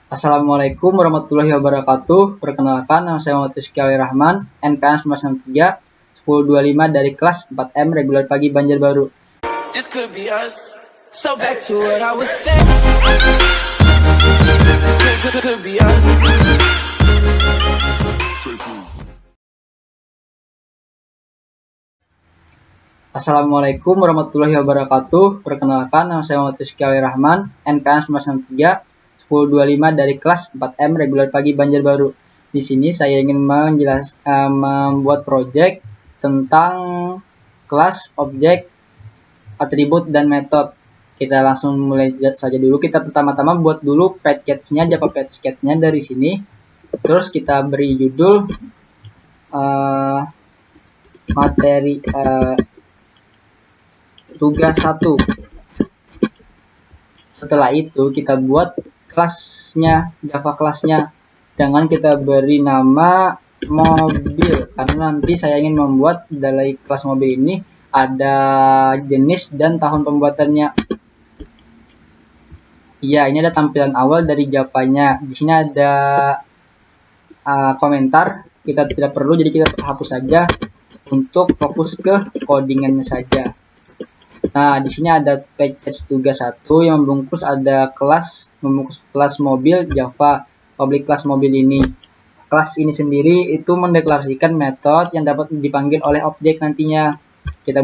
Assalamualaikum warahmatullahi wabarakatuh. Perkenalkan, nama saya Muhammad Rizky Ali Rahman, NPM 993 1025 dari kelas 4M reguler pagi Banjarbaru. This could be us. So back to what I was saying. Could be us. Assalamualaikum warahmatullahi wabarakatuh. Perkenalkan, nama saya Muhammad Rizky Ali Rahman, NPM 993 1025 dari kelas 4M reguler pagi Banjarbaru. Di sini saya ingin membuat proyek tentang kelas, objek, atribut, dan metode. Kita langsung mulai saja dulu. Kita pertama-tama buat dulu package-nya, Java package-nya dari sini. Terus kita beri judul materi tugas 1. Setelah itu kita buat kelasnya, Java kelasnya. Jangan kita beri nama mobil, karena nanti saya ingin membuat dari kelas mobil ini ada jenis dan tahun pembuatannya. Iya, ini ada tampilan awal dari Java-nya. Di sini ada komentar, kita tidak perlu, jadi kita hapus saja untuk fokus ke codingannya saja. Nah, di sini ada package tugas 1 yang membungkus kelas mobil Java, public class mobil ini. Kelas ini sendiri itu mendeklarasikan metode yang dapat dipanggil oleh objek nantinya. Kita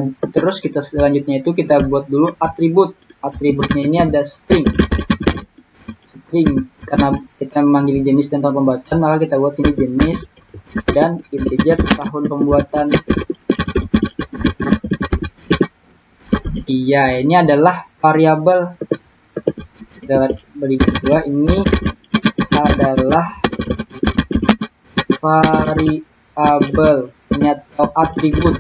selanjutnya itu kita buat dulu atribut. Atributnya ini ada string. Karena kita memanggil jenis dan tahun pembuatan, maka kita buat sini jenis dan integer tahun pembuatan. Iya, ini adalah variabel. Beri kedua, ini adalah variabel. Ini atau atribut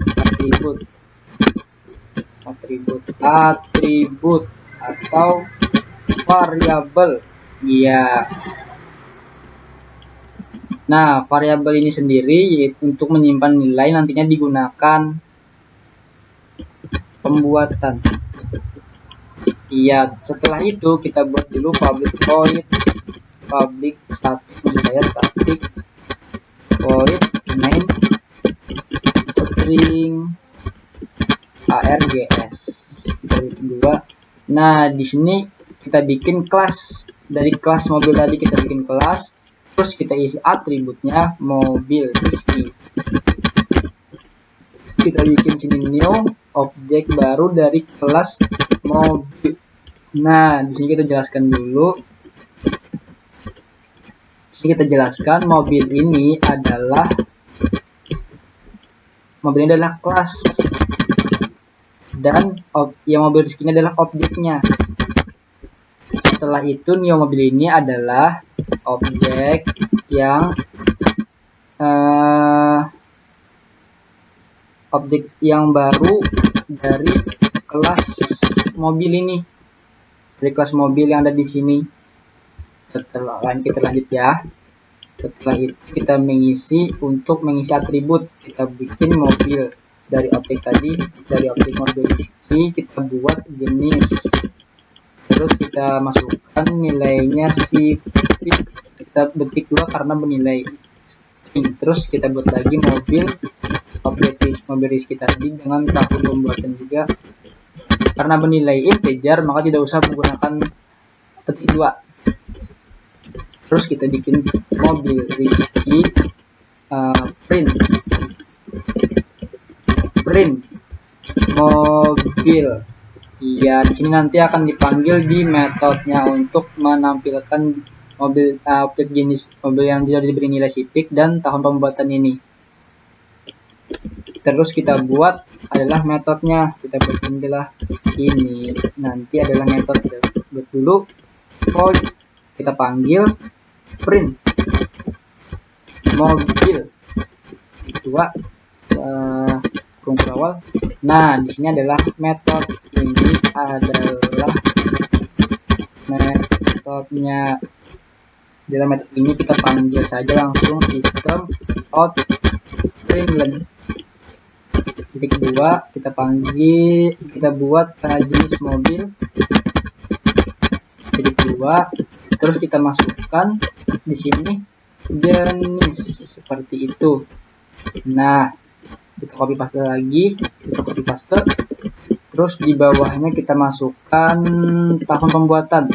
atau variabel. Iya. Nah, variabel ini sendiri yaitu untuk menyimpan nilai nantinya digunakan pembuatan. Iya, setelah itu kita buat dulu public void static void main string args. Dari kedua. Nah, di sini kita bikin kelas. Dari kelas mobil tadi kita bikin kelas, terus kita isi atributnya mobil Rizky. Kita bikin sini new objek baru dari kelas mobil. Nah, di sini kita jelaskan dulu. Mobil ini adalah kelas, dan yang mobil Rizky ini adalah objeknya. Setelah itu new mobil ini adalah objek yang baru dari kelas mobil ini, dari kelas mobil yang ada di sini. Setelah kita lanjut ya. Setelah itu kita mengisi atribut. Kita bikin mobil dari objek tadi, dari objek mobil Rizky kita buat jenis. Terus kita masukkan nilainya kita ketik dulu karena bernilai. Terus kita buat lagi mobil Rizky tadi dengan tahun pembuatan juga. Karena bernilai integer, maka tidak usah menggunakan ketik 2. Terus kita bikin mobil Rizky print mobil. Iya, di sini nanti akan dipanggil di metodenya untuk menampilkan objek jenis mobil yang tidak diberi nilai sipik dan tahun pembuatan ini. Terus kita buat adalah metodenya. Kita buat ini. Nanti adalah metode. Kita buat dulu void. Kita panggil print mobil. Kedua awal. Nah, di sini adalah metode. Ini adalah metodenya. Dalam metode ini kita panggil saja langsung sistem out println. Titik kedua kita buat jenis mobil. Titik kedua terus kita masukkan di sini jenis seperti itu. Nah, kita copy paste lagi, terus di bawahnya kita masukkan tahun pembuatan.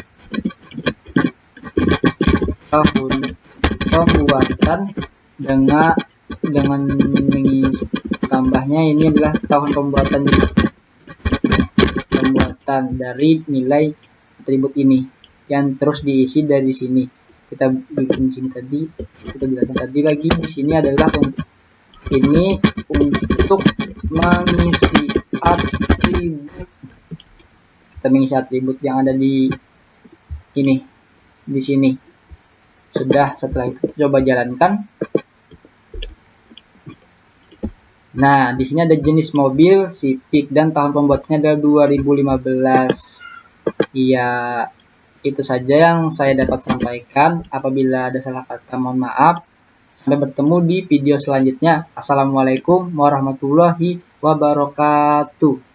dengan tambahnya ini adalah tahun pembuatan dari nilai atribut ini yang terus diisi dari sini. Kita bikin sini tadi, kita jelaskan tadi lagi di sini adalah ini untuk mengisi atribut. Kita mengisi atribut yang ada di ini, di sini. Sudah, setelah itu kita coba jalankan. Nah, di sini ada jenis mobil, Civic, dan tahun pembuatannya adalah 2015. Iya, itu saja yang saya dapat sampaikan. Apabila ada salah kata, mohon maaf. Sampai bertemu di video selanjutnya. Assalamualaikum warahmatullahi wabarakatuh.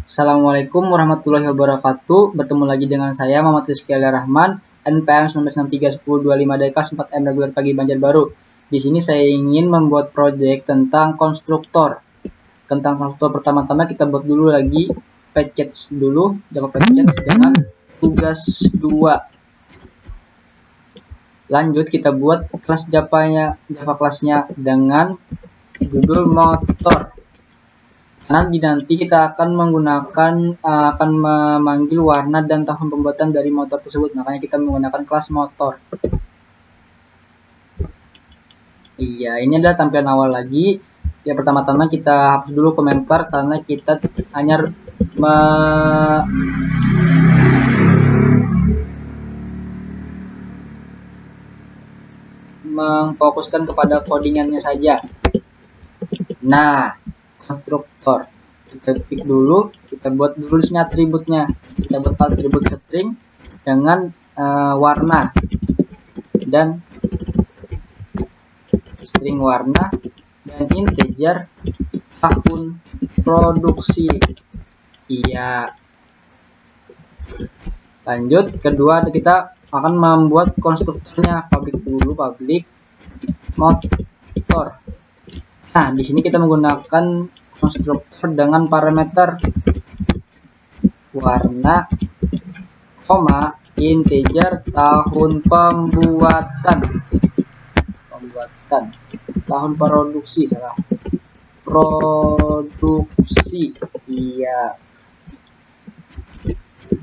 Assalamualaikum warahmatullahi wabarakatuh. Bertemu lagi dengan saya Muhammad Rizky Rahman, NPM 19631025 Daikas 4M Reguler Pagi Banjarbaru. Di sini saya ingin membuat proyek tentang konstruktor. Tentang konstruktor, pertama-tama kita buat dulu lagi package dulu, Java package dengan tugas 2. Lanjut kita buat kelas Java kelasnya dengan judul motor. Nanti kita akan memanggil warna dan tahun pembuatan dari motor tersebut, makanya kita menggunakan kelas motor. Iya, ini adalah tampilan awal lagi. Ya, pertama-tama kita hapus dulu komentar karena kita hanya memfokuskan kepada codingannya saja. Nah, konstruktor kita pick dulu, kita buat dulu di sini atributnya. Kita buat atribut string dengan warna dan string warna dan integer tahun produksi. Iya. Lanjut, kedua kita akan membuat konstruktornya. Public dulu, public motor. Nah, di sini kita menggunakan konstruktor dengan parameter warna, integer tahun pembuatan, tahun produksi, produksi. Iya.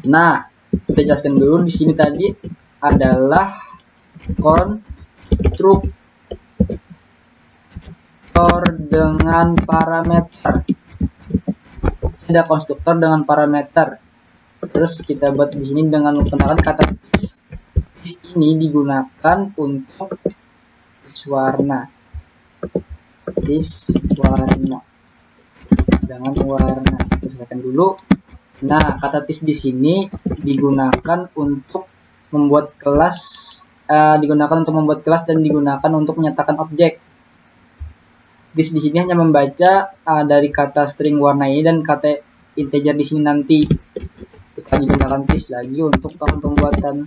Nah, kita jelaskan dulu di sini tadi adalah konstruktor dengan parameter. Ada konstruktor dengan parameter. Terus kita buat di sini dengan menggunakan kata this. This ini digunakan untuk warna. This warna dengan warna. Kita selesaikan dulu. Nah, kata this di sini digunakan untuk membuat kelas, dan digunakan untuk menyatakan objek. This di sini hanya membaca dari kata string warna ini dan kata integer di sini nanti. Kita gunakan this lagi untuk tahun pembuatan.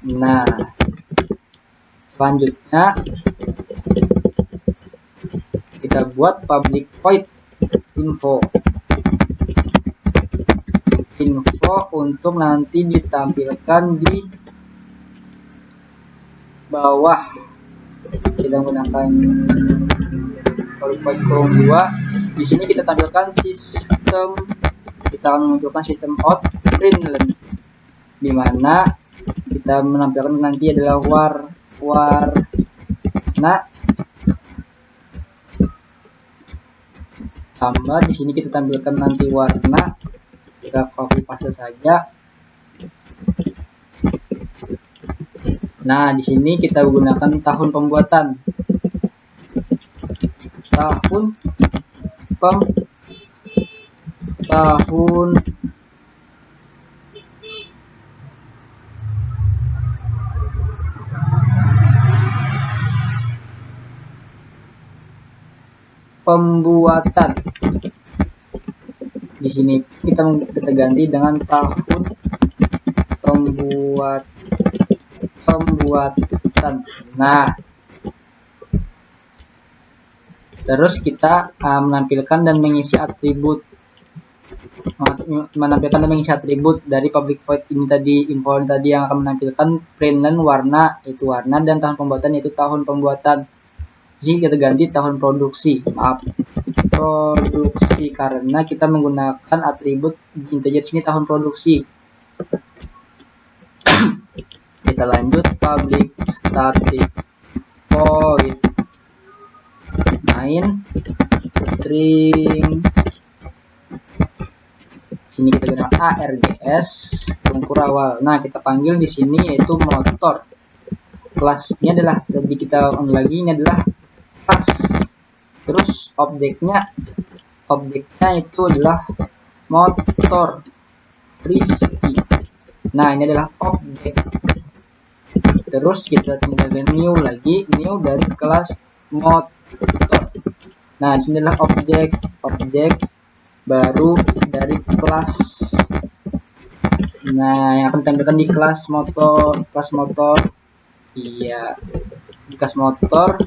Nah, selanjutnya kita buat public void info untuk nanti ditampilkan di bawah. Kita menggunakan qualified column 2. Di sini kita tampilkan sistem, kita akan menunjukkan sistem out println, di mana kita menampilkan nanti adalah warna tambah. Di sini kita tampilkan nanti warna, kita copy paste saja. Nah, di sini kita menggunakan tahun pembuatan. pembuatan. Di sini kita ganti dengan tahun pembuatan. Nah, terus kita menampilkan dan mengisi atribut dari public void ini tadi, info tadi yang akan menampilkan print dan warna itu warna, dan tahun pembuatan yaitu tahun pembuatan. Jadi kita ganti tahun produksi, produksi, karena kita menggunakan atribut integer sini tahun produksi. Kita lanjut, public static void main string. Ini kita gunakan args unsur awal. Nah, kita panggil di sini yaitu motor. Kelas ini adalah, tadi kita ulang lagi, ini adalah kelas. Terus objeknya itu adalah motor Rizky. Nah, ini adalah objek. Terus kita tinggal new lagi, new dari kelas motor. Nah, di sini adalah objek baru dari kelas. Nah, yang akan ditampilkan di kelas motor. Iya, di kelas motor.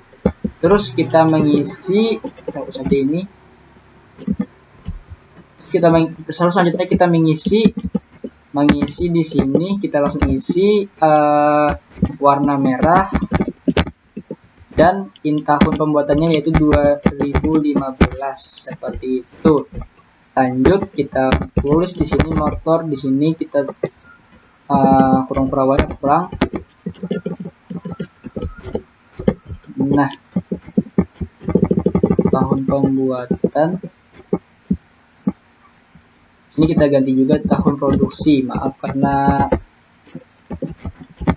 Terus kita mengisi, kita hapus saja ini. Selanjutnya kita mengisi di sini, kita langsung isi warna merah dan tahun pembuatannya yaitu 2015, seperti itu. Lanjut, kita tulis di sini motor, di sini kita kurang. Nah, tahun pembuatan sini kita ganti juga tahun produksi. Maaf karena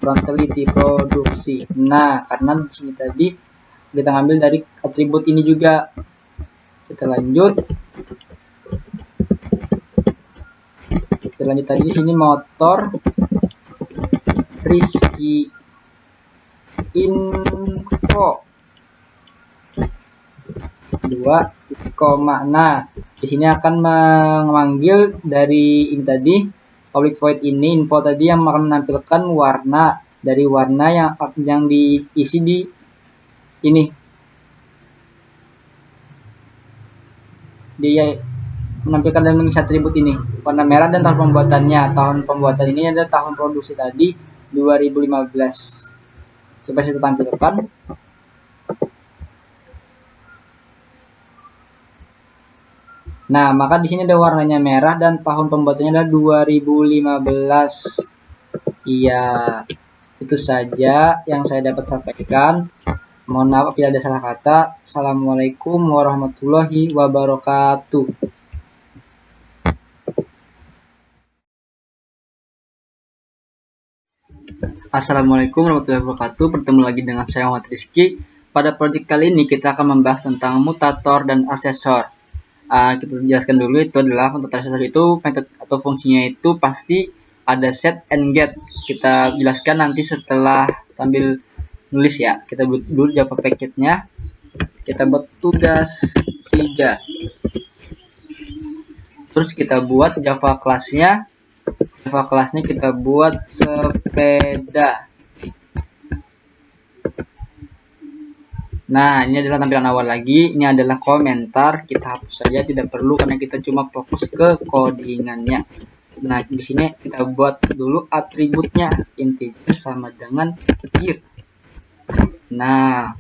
kurang teliti, produksi. Nah, karena di sini tadi kita ngambil dari atribut ini juga. Kita lanjut tadi di sini motor Rizky info 2, nah di sini akan memanggil dari ini tadi public void ini, info tadi yang akan menampilkan warna dari warna yang diisi di ini. Dia menampilkan dan mengisi atribut ini, warna merah dan tahun pembuatannya. Tahun pembuatan ini adalah tahun produksi tadi 2015. Coba saya tampilkan. Nah, maka di sini ada warnanya merah dan tahun pembuatannya adalah 2015. Iya, itu saja yang saya dapat sampaikan. Mohon maaf bila ada salah kata. Assalamualaikum warahmatullahi wabarakatuh. Assalamualaikum warahmatullahi wabarakatuh. Bertemu lagi dengan saya Muhammad Rizky. Pada project kali ini kita akan membahas tentang mutator dan asesor. Kita jelaskan dulu, itu adalah mutator asesor itu metode atau fungsinya itu pasti ada set and get. Kita jelaskan nanti setelah sambil nulis ya. Kita buat dulu Java packetnya. Kita buat tugas 3. Terus kita buat Java kelasnya. Java kelasnya kita buat sepeda. Nah, ini adalah tampilan awal lagi. Ini adalah komentar. Kita hapus saja, tidak perlu karena kita cuma fokus ke codingannya. Nah, di sini kita buat dulu atributnya, integer sama dengan year. Nah,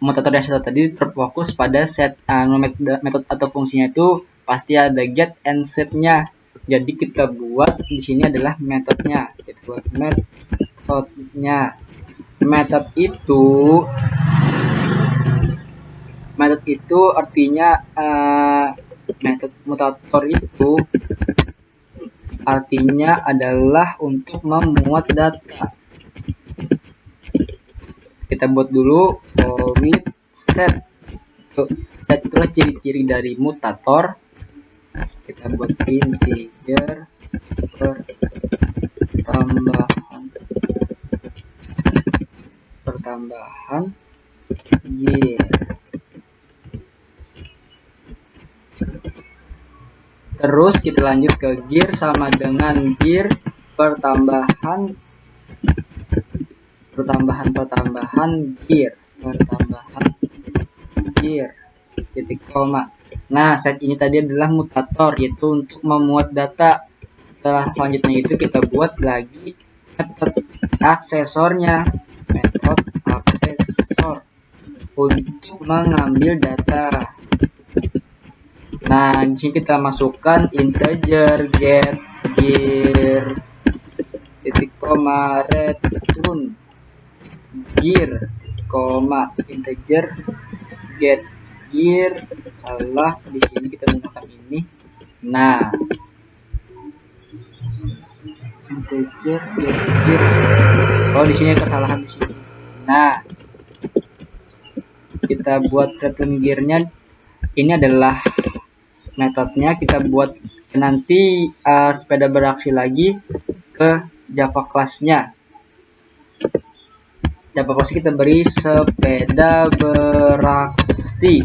mutator yang satu tadi terfokus pada set metode atau fungsinya itu pasti ada get and set-nya. Jadi kita buat di sini adalah metodenya. Kita buat metodenya. Metode itu artinya metode mutator itu artinya adalah untuk memuat data. Kita buat dulu void set. Set itulah ciri-ciri dari mutator. Kita buat integer pertambahan year. Terus kita lanjut ke gear, sama dengan gear pertambahan gear titik koma. Nah, set ini tadi adalah mutator, yaitu untuk memuat data. Setelah selanjutnya itu kita buat lagi metode aksesor untuk mengambil data. Nah, di sini kita masukkan integer get gear titik koma return gear titik koma integer get gear. Salah, di sini kita menggunakan ini. Nah, integer get gear. Oh, di sini kesalahan di sini. Nah, kita buat return gear-nya. Ini adalah metodenya. Kita buat nanti sepeda beraksi lagi ke Java class-nya. Java class kita beri sepeda beraksi.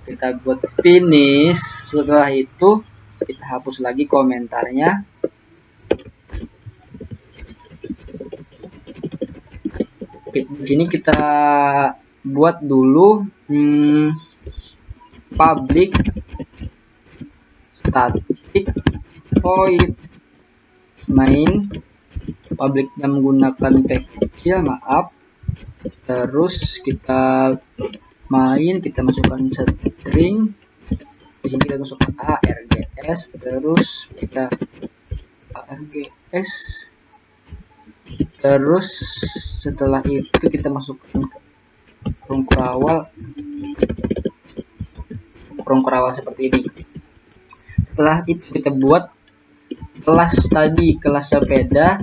Kita buat finish. Setelah itu kita hapus lagi komentarnya. Di sini kita buat dulu public static void main, publicnya menggunakan package, maaf. Terus kita main, kita masukkan string. Di sini kita masukkan args, terus kita args. Terus setelah itu kita masukkan kurung kurawal seperti ini. Setelah itu kita buat kelas tadi, kelas sepeda,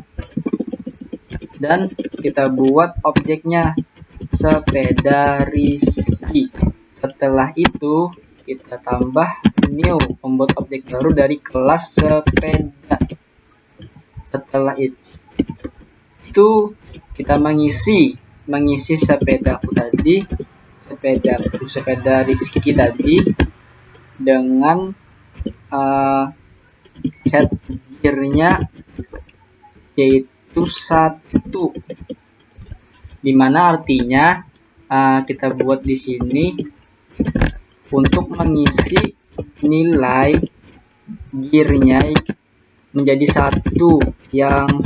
dan kita buat objeknya sepeda Rizky. Setelah itu kita tambah new, membuat objek baru dari kelas sepeda. Setelah itu kita mengisi sepedaku tadi, sepeda Rizky tadi, dengan set gear-nya yaitu 1, dimana artinya kita buat di sini untuk mengisi nilai gear-nya menjadi 1 yang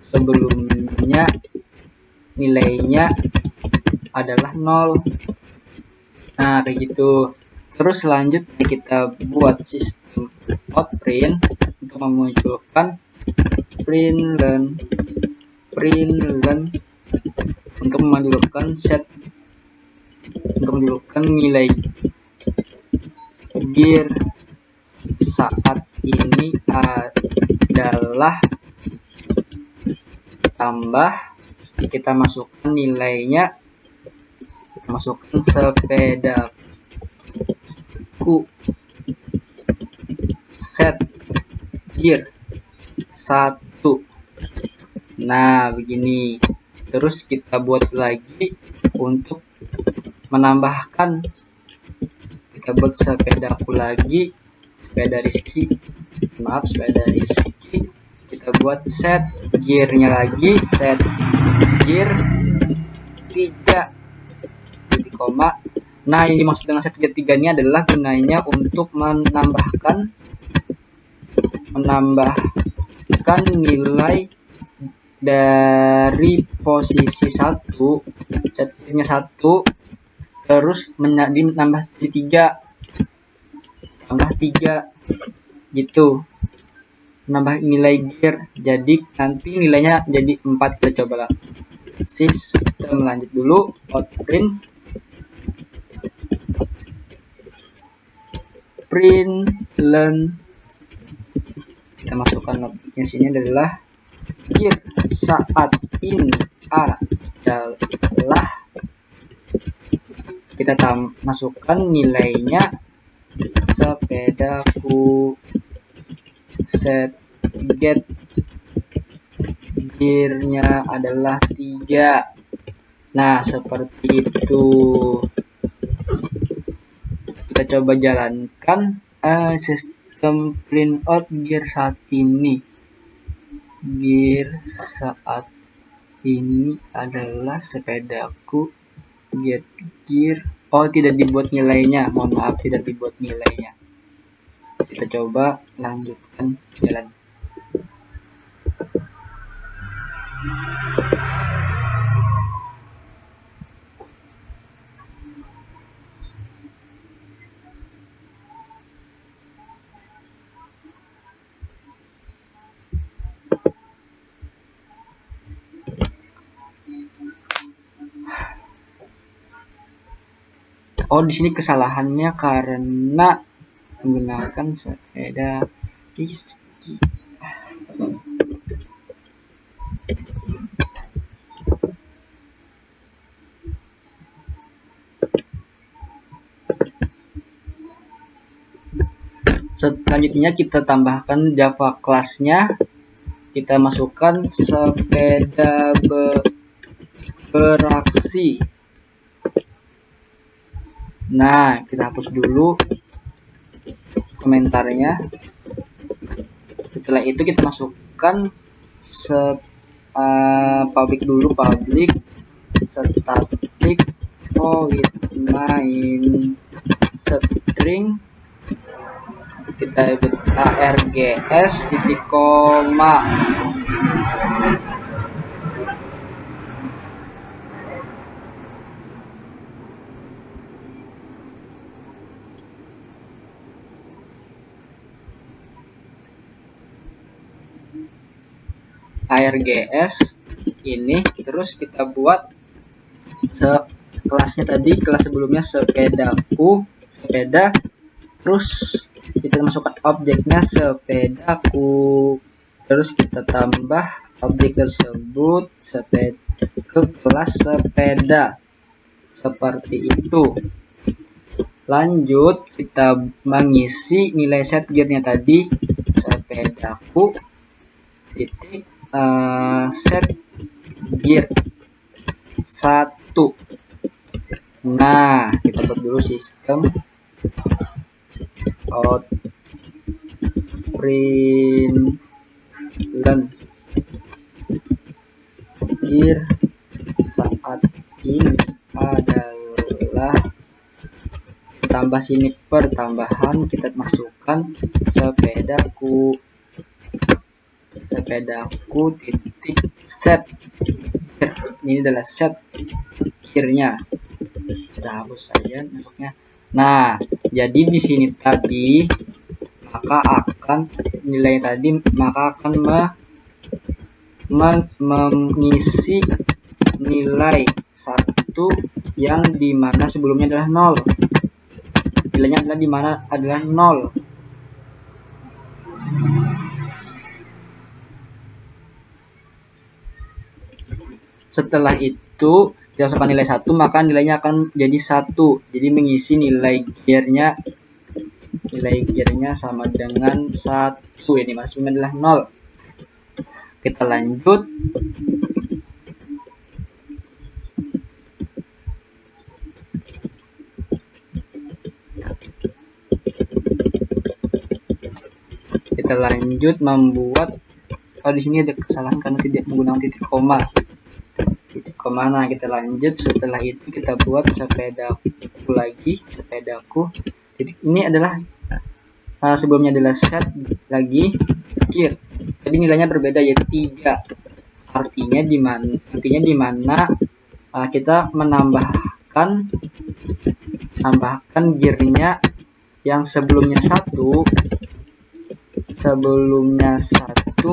sebelumnya nilainya adalah 0. Nah, kayak gitu. Terus selanjutnya kita buat sistem outprint untuk memunculkan println untuk memunculkan nilai gear saat ini adalah tambah, kita masukkan nilainya, kita masukkan sepedaku set gear 1. Nah, begini. Terus kita buat lagi untuk menambahkan, kita buat sepedaku lagi, sepeda Rizky, kita buat set gear-nya lagi, set gear 3 titik koma. Nah, yang dimaksud dengan set gear 3 ini adalah gunanya untuk menambahkan nilai dari posisi 1, set gear-nya 1, terus nambah jadi 3 gitu, menambah nilai gear, jadi nanti nilainya jadi 4. Kita coba sistem, lanjut dulu outprint kita masukkan objeknya sini adalah gear saat ini adalah, kita masukkan nilainya sepedaku set get gear-nya adalah 3. Nah, seperti itu. Kita coba jalankan sistem printout gear saat ini. Gear saat ini adalah sepedaku. Get gear. Oh, tidak dibuat nilainya. Mohon maaf, tidak dibuat nilainya. Kita coba lanjutkan jalan. Oh, di sini kesalahannya karena menggunakan sepeda Rizky. Selanjutnya kita tambahkan Java kelasnya. Kita masukkan sepeda beraksi. Nah, kita hapus dulu komentarnya. Setelah itu kita masukkan public dulu, public static void main string, kita args titik koma. args ini, terus kita buat kelasnya tadi, kelas sebelumnya sepedaku, sepeda, terus kita masukkan objeknya sepedaku, terus kita tambah objek tersebut ke kelas sepeda, seperti itu. Lanjut, kita mengisi nilai set gearnya tadi, sepedaku titik set gear 1. Nah, kita buat dulu sistem out println gear saat ini adalah, tambah sini pertambahan, kita masukkan sepedaku titik set gear. Ini adalah set gearnya. Kita hapus saja masuknya. Nah, jadi di sini tadi maka akan nilai tadi mengisi nilai 1 yang dimana sebelumnya adalah 0. Nilainya adalah dimana adalah 0. Setelah itu kita masukkan nilai 1, maka nilainya akan jadi 1. Jadi mengisi nilai gearnya sama dengan 1. Ini maksudnya adalah 0. Kita lanjut. Kita lanjut membuat, di sini ada kesalahan karena tidak menggunakan titik koma. Nah, kita lanjut. Setelah itu kita buat sepedaku lagi, sepedaku titik, ini adalah sebelumnya adalah set lagi gear. Jadi nilainya berbeda, yaitu 3. Artinya di mana kita menambahkan gearnya yang sebelumnya 1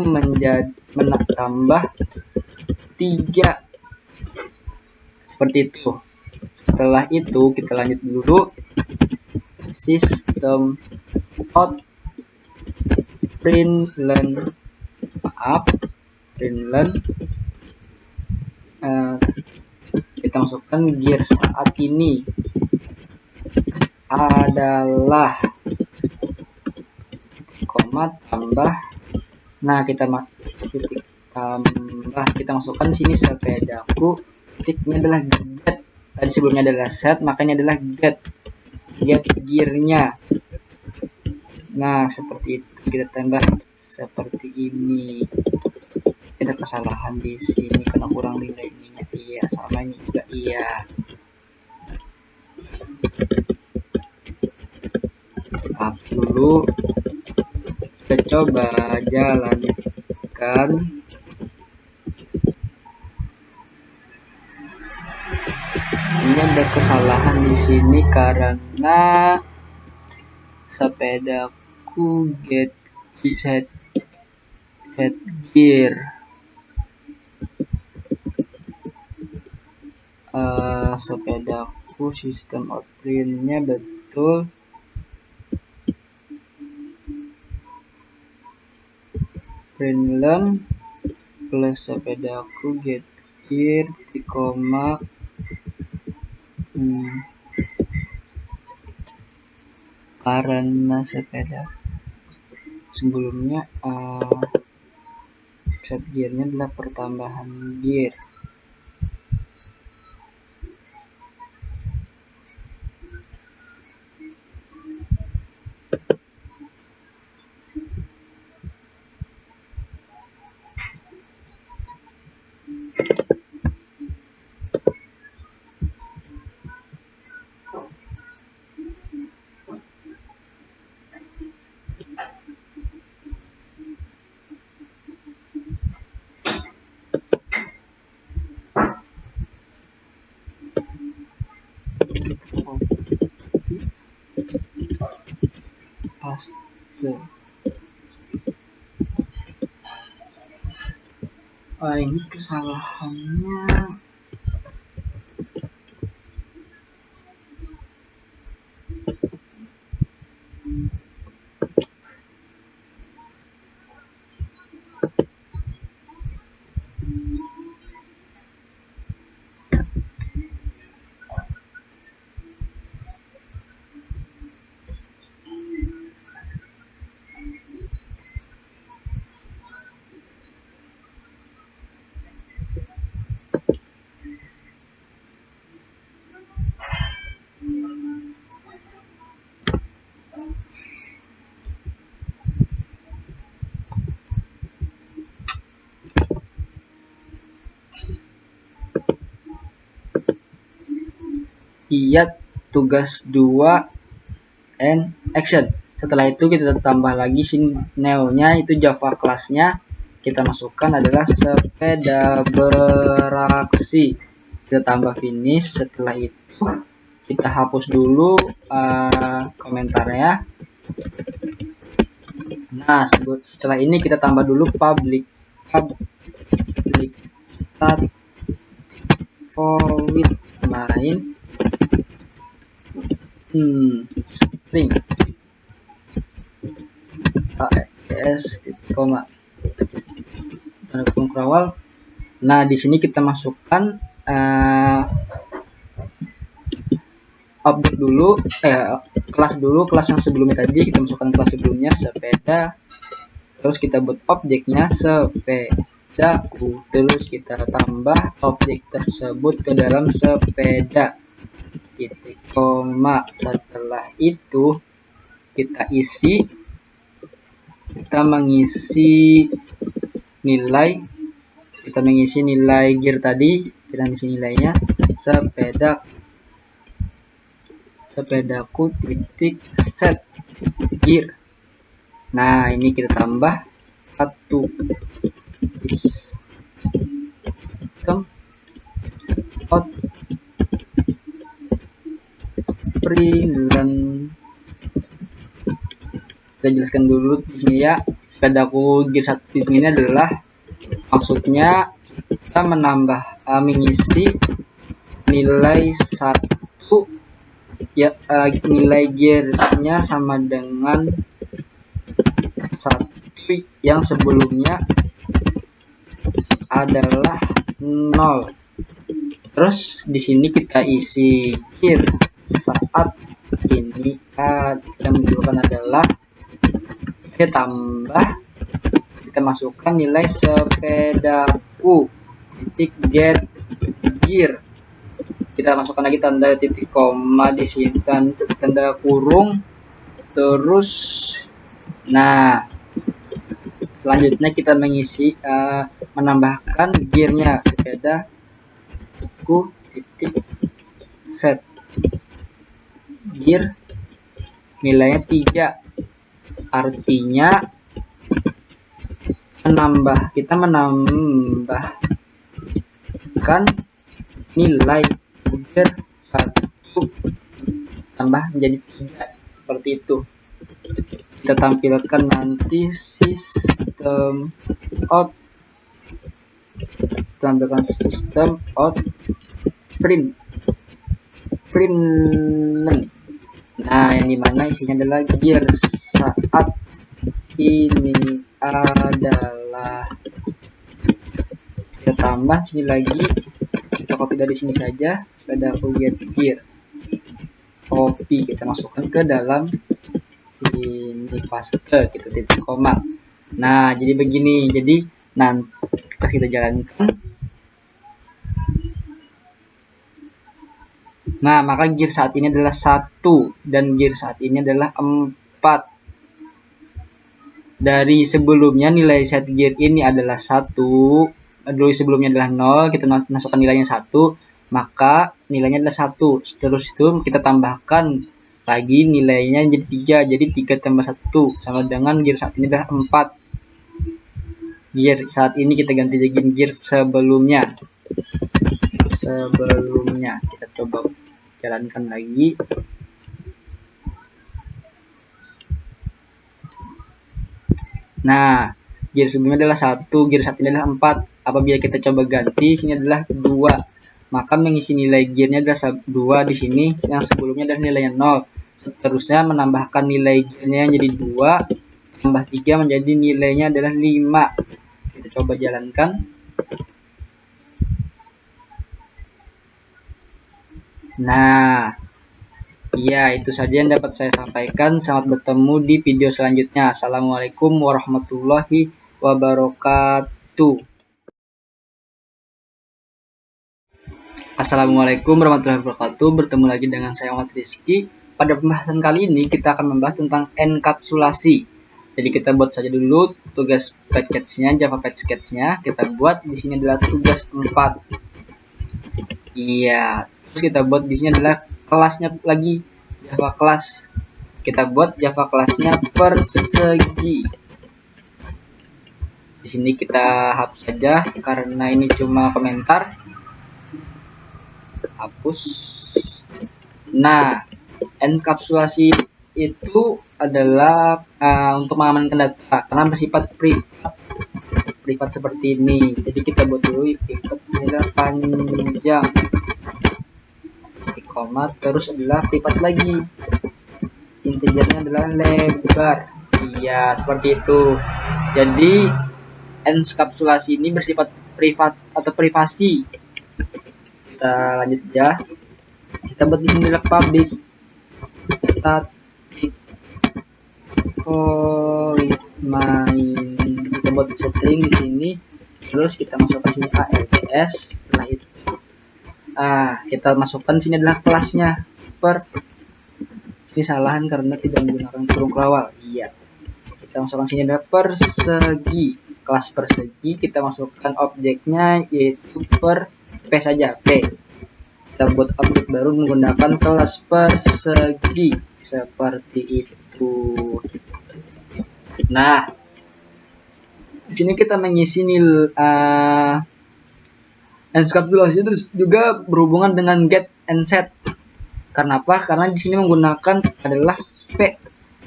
menjadi menambah 3. Seperti itu. Setelah itu kita lanjut dulu sistem out println kita masukkan gear saat ini adalah koma tambah. Nah, kita titik tambah, kita masukkan sini sepedaku titik, ini adalah get. Tadi sebelumnya adalah set, makanya adalah get. get gearnya. Nah, seperti itu kita tambah seperti ini. Ada kesalahan di sini karena kurang nilai ininya. Iya, sama ini juga iya. Tahap dulu, kita coba jalankan. Ini ada kesalahan di sini karena sepedaku set gear. Sepedaku sistem outprint-nya betul. Print learn plus sepedaku get gear titik koma. Karena sepeda sebelumnya set gearnya adalah pertambahan gear. Paste. Ini kesalahannya. Iya, tugas 2 and action. Setelah itu kita tambah lagi neo-nya, itu Java kelasnya kita masukkan adalah sepeda beraksi. Kita tambah finish. Setelah itu kita hapus dulu komentarnya. Nah, setelah ini kita tambah dulu public start void main string AES koma awal. Nah, di sini kita masukkan objek dulu, kelas yang sebelumnya tadi kita masukkan kelas sebelumnya sepeda, terus kita buat objeknya sepedaku, terus kita tambah objek tersebut ke dalam sepeda titik koma. Setelah itu kita mengisi nilai gear tadi. Kita isi nilainya sepedaku titik set gear. Nah, ini kita tambah 1 sistem out print. Kita jelaskan dulu di sini ya. Sepedaku gear 1 ini adalah maksudnya kita mengisi nilai 1 ya, nilai gearnya sama dengan 1 yang sebelumnya adalah 0. Terus di sini kita isi gear saat ini kita menunjukkan adalah kita masukkan nilai sepedaku titik get gear. kita masukkan lagi tanda titik koma di sini, tanda kurung, terus nah selanjutnya kita mengisi menambahkan gearnya sepeda buku titik set gear nilainya 3, artinya kita menambahkan nilai gear 1 tambah menjadi 3 seperti itu. Kita tampilkan nanti sistem out print. Nah, yang dimana isinya adalah gear saat ini adalah, kita tambah sini lagi, kita copy dari sini saja, sepeda get gear, copy, kita masukkan ke dalam sini, paste, kita titik koma. Nah, jadi begini, jadi nanti pas kita jalankan, nah maka gear saat ini adalah 1 dan gear saat ini adalah 4. Dari sebelumnya nilai set gear ini adalah 1, dulu sebelumnya adalah 0, kita masukkan nilainya 1, maka nilainya adalah 1. Terus itu kita tambahkan lagi nilainya jadi 3, jadi 3 tambah 1 sama dengan gear saat ini adalah 4. Gear saat ini kita ganti jadi gear sebelumnya. Kita coba jalankan lagi. Nah, gear sebelumnya adalah 1, gear saat ini adalah 4. Apabila kita coba ganti, sini adalah 2. Maka mengisi nilai gearnya adalah 2 di sini, yang sebelumnya adalah nilainya 0. Seterusnya menambahkan nilai gearnya jadi 2 tambah 3 menjadi nilainya adalah 5. Kita coba jalankan. Nah, ya, itu saja yang dapat saya sampaikan. Selamat bertemu di video selanjutnya. Assalamualaikum warahmatullahi wabarakatuh. Assalamualaikum warahmatullahi wabarakatuh. Bertemu lagi dengan saya Muhammad Rizky. Pada pembahasan kali ini kita akan membahas tentang enkapsulasi. Jadi kita buat saja dulu tugas package-nya, Java package-nya. Kita buat di sini adalah tugas 4. Iya, terus kita buat di sini adalah kelasnya lagi, Java kelas. Kita buat Java kelasnya persegi. Di sini kita hapus saja karena ini cuma komentar. Hapus. Nah, enkapsulasi itu adalah untuk mengamankan data karena bersifat privat seperti ini. Jadi kita buat dulu privat adalah panjang, koma, terus adalah privat lagi, integernya adalah lebar. Iya, seperti itu. Jadi enkapsulasi ini bersifat privat atau privasi. Kita lanjut ya. Kita buat di sini adalah public static void main. Kita buat string di sini. Terus kita masukkan sini ALTS. Setelah itu kita masukkan sini adalah kelasnya ini salahan karena tidak menggunakan kurung kerawal. Iya, kita masukkan sini adalah persegi, kelas persegi. Kita masukkan objeknya yaitu P saja, P. Kita buat objek baru menggunakan kelas persegi seperti itu. Nah, di sini kita mengisi nilai enkapsulasi itu juga berhubungan dengan get and set. Karena apa? Karena di sini menggunakan adalah P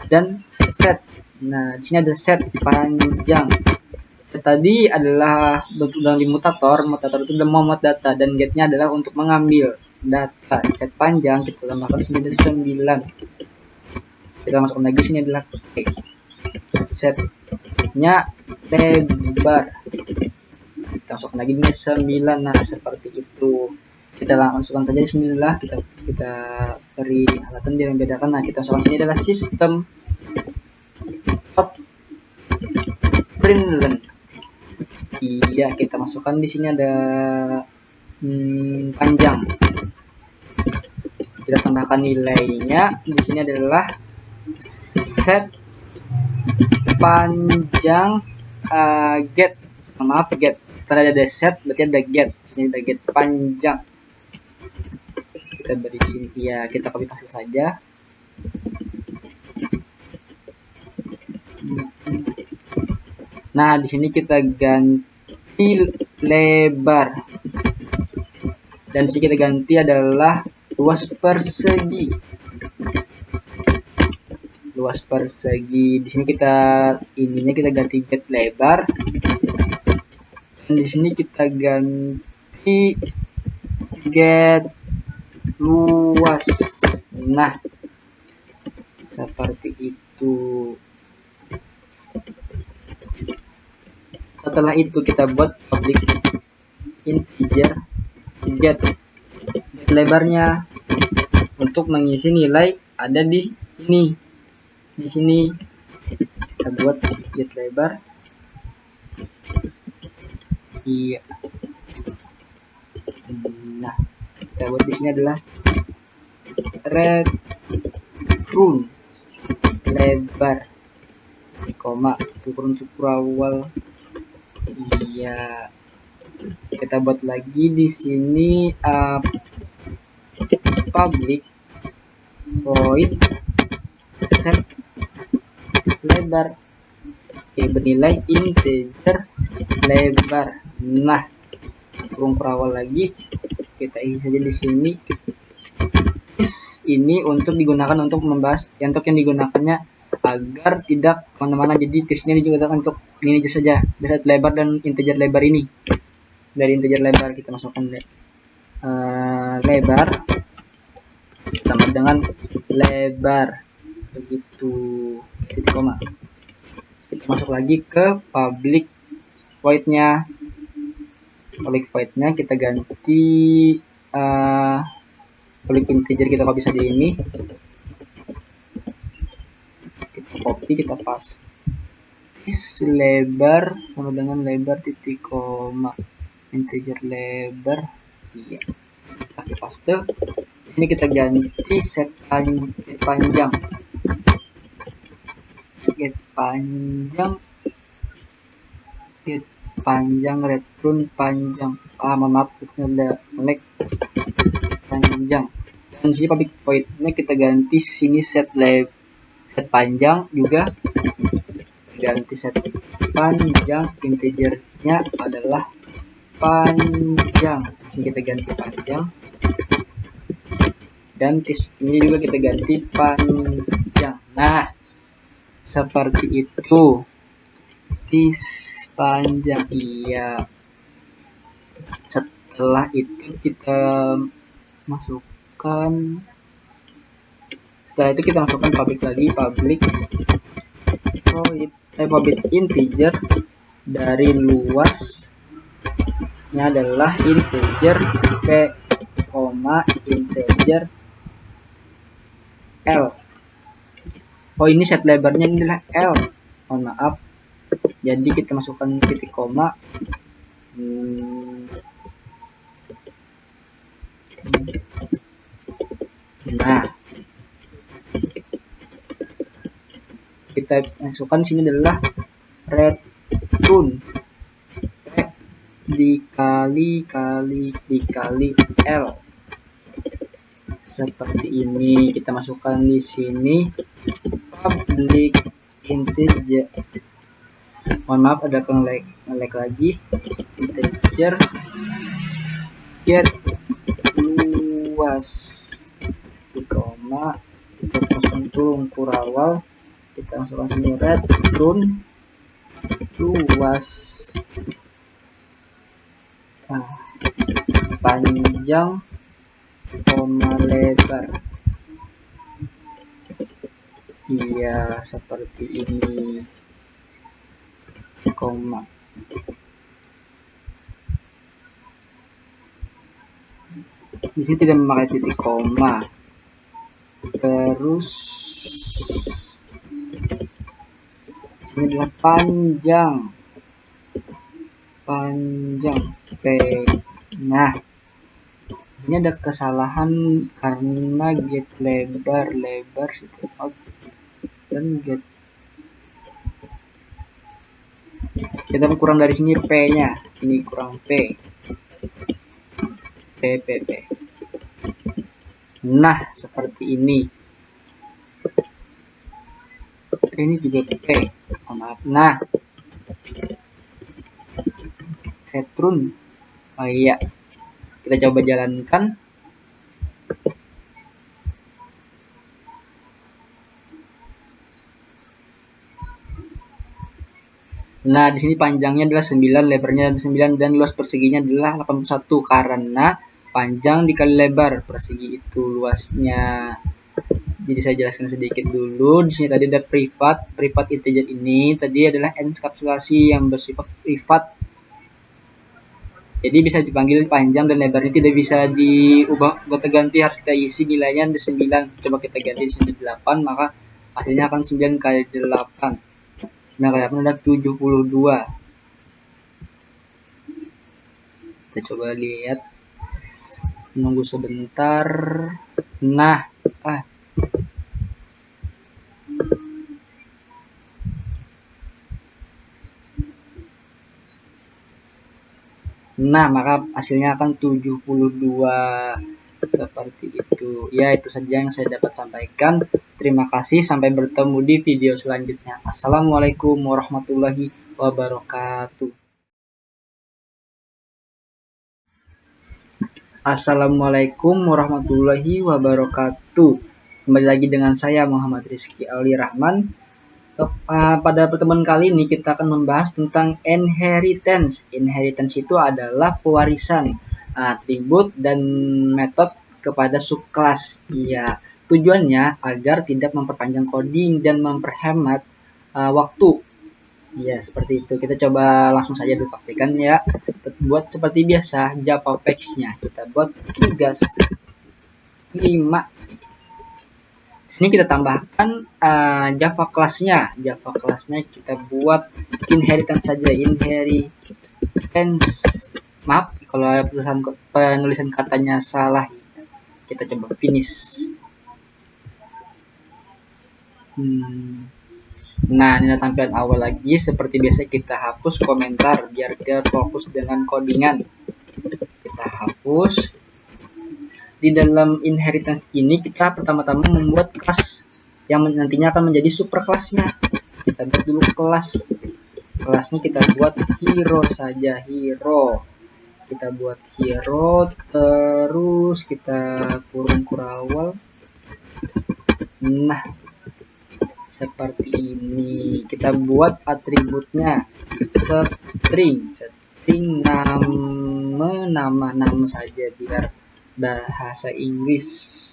dan set. Nah, di sini ada set panjang. Set tadi adalah bentuk dalam mutator. Mutator itu adalah memuat data dan getnya adalah untuk mengambil data. Set panjang kita tambahkan sini ada 9. Kita masukkan lagi sini adalah P. Setnya lebar. Kita masukkan lagi ini 9. Nah, seperti itu. Kita langsungkan saja di sini adalah kita beri alatan biar membedakan. Nah, kita masukkan sini adalah sistem print. Iya, kita masukkan di sini ada panjang. Kita tambahkan nilainya. Di sini adalah set panjang get. Maaf, get. Karena ada set berarti ada get. Ini ada get panjang. Kita beri di sini. Ya, kita copy paste saja. Nah, di sini kita ganti lebar. Dan sini kita ganti adalah luas persegi. Luas persegi. Di sini kita kita ganti get lebar. Dan di sini kita ganti get luas. Nah, seperti itu. Setelah itu kita buat public integer get lebarnya untuk mengisi nilai ada di sini. Di sini kita buat get lebar. Iya. Nah, kita buat di sini adalah return lebar, koma turun awal. Iya, kita buat lagi di sini public void set lebar bernilai integer lebar. Nah, kurung perawal lagi kita isi saja di sini. Ini untuk digunakan untuk membahas yang digunakannya agar tidak kemana-mana. Jadi tesnya digunakan untuk ini saja, set lebar dan integer lebar ini. Dari integer lebar kita masukkan lebar sama dengan lebar begitu, titik koma. Kita masuk lagi ke public void-nya. Public void-nya kita ganti public integer, kita copy saja ini. Kita copy, kita paste. Lebar sama dengan lebar titik koma. Integer lebar. Iya. Pakai paste. Ini kita ganti set panjang. Get panjang return panjang. Maaf, ada melek panjang. Dan sini public void-nya kita ganti sini set panjang juga. Ganti set panjang, integernya adalah panjang. Sini kita ganti panjang. Dan ini juga kita ganti panjang. Nah, seperti itu. Panjang. Iya. Setelah itu kita masukkan public lagi, public void public integer dari luasnya adalah integer p, integer L. Oh, ini set lebarnya ini adalah L. Mohon maaf. Jadi kita masukkan titik koma. Nah, kita masukkan sini adalah return dikali L. Seperti ini. Kita masukkan di sini public integer. Mohon maaf, ada nge-lag lagi. Integer get luas koma, kita masukkan kurung kurawal, kita masukkan sini return luas panjang koma lebar. Iya, seperti ini. Koma. Di sini tidak memakai titik koma. Terus ini adalah panjang P. Nah, Ini ada kesalahan karena get lebar system out dan get kita kurang dari sini p nya, ini kurang p. Nah, seperti ini. Ini juga p. Oh, maaf. Nah, return. Oh iya, kita coba jalankan. Nah, di sini panjangnya adalah 9, lebarnya adalah 9, dan luas perseginya adalah 81 karena panjang dikali lebar, persegi itu luasnya. Jadi saya jelaskan sedikit dulu. Di sini tadi ada privat integer ini tadi adalah enkapsulasi yang bersifat privat. Jadi bisa dipanggil panjang dan lebarnya tidak bisa diubah gonta-ganti, harus kita isi nilainya ada 9. Coba kita ganti di sini 8, maka hasilnya akan 9 kali 8. 9 kali 8 adalah 72. Kita coba lihat. Menunggu sebentar. Nah, Nah, maka hasilnya akan 72. Seperti itu. Ya, itu saja yang saya dapat sampaikan. Terima kasih, sampai bertemu di video selanjutnya. Assalamualaikum warahmatullahi wabarakatuh. Assalamualaikum warahmatullahi wabarakatuh. Kembali lagi dengan saya Muhammad Rizky Auli Rahman. Pada pertemuan kali ini kita akan membahas tentang inheritance. Inheritance itu adalah pewarisan atribut dan metode kepada subkelas. Ya, tujuannya agar tidak memperpanjang coding dan memperhemat waktu. Ya, seperti itu. Kita coba langsung saja dipraktikkan ya. Buat seperti biasa Java Packs-nya. Kita buat tugas 5. Ini kita tambahkan Java kelasnya. Java kelasnya kita buat inheritance saja. Inheritance. Maaf kalau penulisan katanya salah. Kita coba finish. Nah, ini tampilan awal lagi. Seperti biasa kita hapus komentar biar kita fokus dengan codingan. Kita hapus. Di dalam inheritance ini kita pertama-tama membuat kelas yang nantinya akan menjadi superkelasnya. Kita buat dulu kelas. Kelasnya kita buat hero saja, hero. Kita buat hero, terus kita kurung kurawal. Nah, seperti ini. Kita buat atributnya string nama saja biar bahasa Inggris.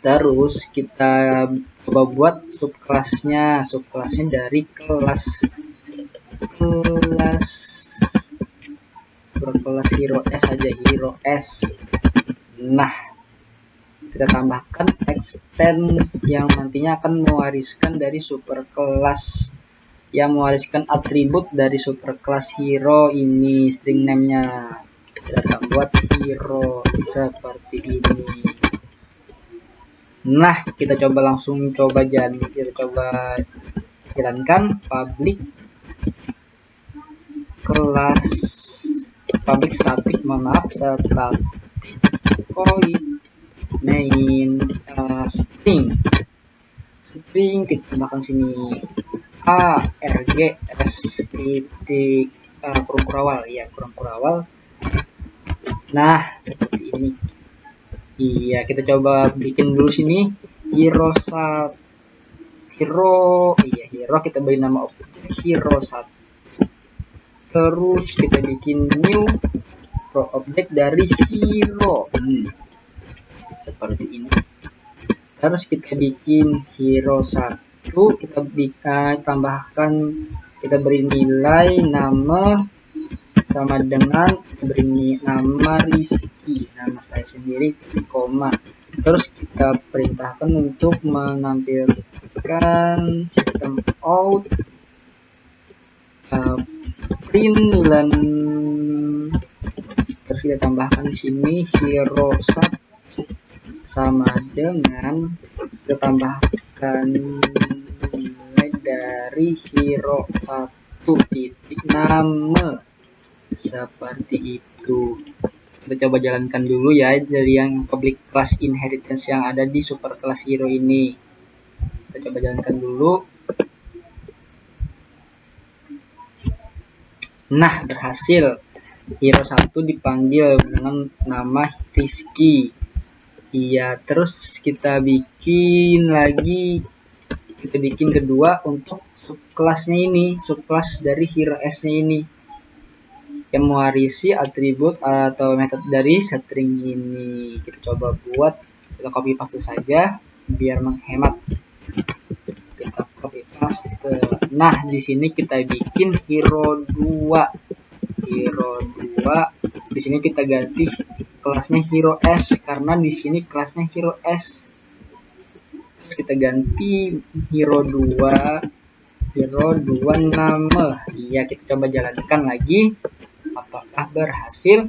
Terus kita coba buat subkelasnya dari kelas superkelas hero S saja, hero S. Nah, kita tambahkan extend yang nantinya akan mewariskan dari superkelas, yang mewariskan atribut dari superkelas hero ini, string name-nya. Kita buat hero seperti ini. Nah, kita coba jalankan public kelas static void main string kita tambahkan sini args titik kurung kurawal. Nah, seperti ini. Iya, kita coba bikin dulu sini hero kita beri nama objek hero 1. Terus kita bikin new objek dari hero. Seperti ini. Terus kita bikin hero 1, kita tambahkan, kita beri nilai nama sama dengan beri nama Rizky, nama saya sendiri, koma. Terus kita perintahkan untuk menampilkan sistem out Terus kita tambahkan di sini hero 1 sama dengan kita tambahkan nilai dari hero 1 titik nama seperti itu. Kita coba jalankan dulu ya dari yang public class inheritance yang ada di super class hero ini. Kita coba jalankan dulu. Nah, berhasil. Hero 1 dipanggil dengan nama Rizky. Iya, terus kita bikin lagi. Kita bikin kedua untuk subkelasnya ini, subkelas dari hero S-nya ini, yang mewarisi atribut atau metode dari string ini. Kita coba buat, kita copy paste saja biar menghemat. Kita copy paste. Nah, di sini kita bikin hero 2. Hero 2. Di sini kita ganti kelasnya hero S karena di sini kelasnya hero S. Terus kita ganti hero 2. Hero 2 nama. Iya, kita coba jalankan lagi. Apakah berhasil?